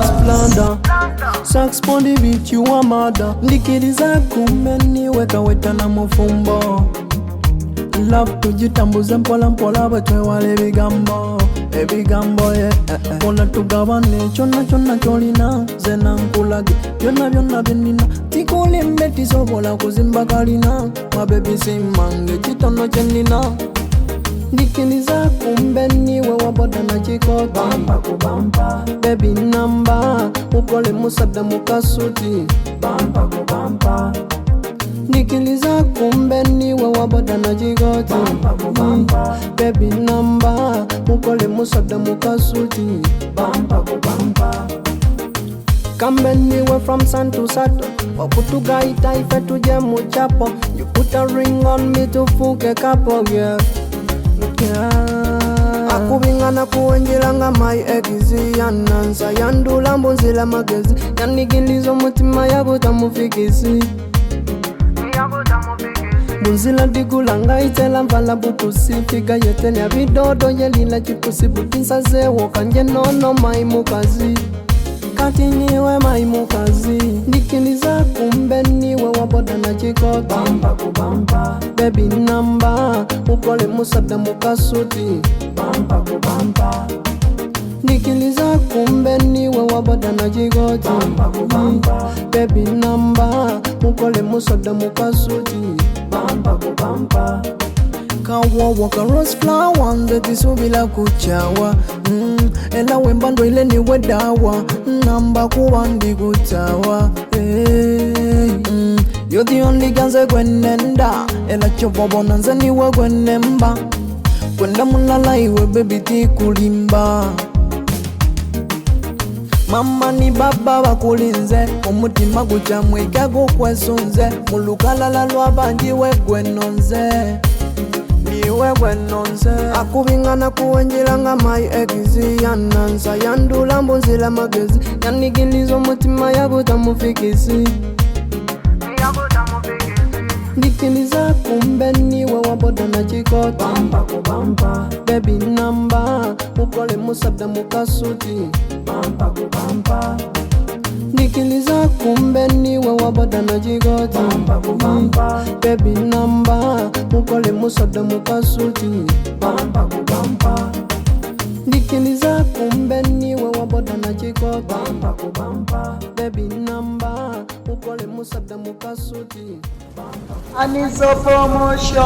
Splendor. Sax pon the beat, you a mother. Ndikiriza kumeni weka weta na mufumbo. Love tujitambuze mpola mpola bwetwe wale ebigambo. Ebigambo ye Kola tugabane chonna chonna cholina. Zena nkulage byonna byonna byenina. Tikulimbe tisobola kuzimba kalina. Mabebi simmange kitono kyenina. Ndikiriza kumbe niwe waboda na chikoti. Bamba kubamba Baby number ukole musada mukasuti. Bamba kubamba Ndikiriza kumbe niwe waboda na chikoti. Bamba kubamba Baby number ukole musada mukasuti. Bamba kubamba Kambe niwe from sun to sato. Wakutuga itaife tuje muchapo. You put a ring on me to fuke kapo, yeah. Akubingana kuwenjilanga my egizi yanansa yandula mbunzila magezi yanigilizo mutima yakutamufikisi bunzila digulanga itela mvala butusi figa yetele ya bidodo yelila chipusi butinsa zewo kanje nono maimukazi kati niwe maimukazi ndikiliza kumbe niwe waboda na chikoti. Bamba kubamba Baby number ukole musada mukasuti. Bamba kubamba Ndikiliza kumbe niwe waboda na chikoti. Bamba kubamba Baby number ukole musada mukasuti. Bamba kubamba Kawawa ka rose flower ndeti subila kuchawa. Ela wembando ile niwe dawa. Namba kuwandi kutawa. You're the only ganze gwenenda. Ela chobobo nanze niwe gwenemba. Kwenda mulala iwe baby tikulimba. Mama ni baba wakulinze. Umutima guchamwika gukwesunze. Mulukalala lwabanji we gwenonze. Niwe gwenonze. Akubingana kuwenjilanga my egizi yanansa yandula mbunzila magezi yanigilizo mutima yakutamufikisi. Ndikiliza kumbe niwe waboda na chikoti. Bamba kubamba Baby number ukole musada mukasuti. Bamba kubamba Ndikiliza kumbe niwe waboda na chikoti. Bamba kubamba Baby number ukole musada mukasuti. Bamba kubamba Ndikiliza kumbe niwe waboda na chikoti. Bamba kubamba Baby number ukole musada mukasuti. I need some promotion.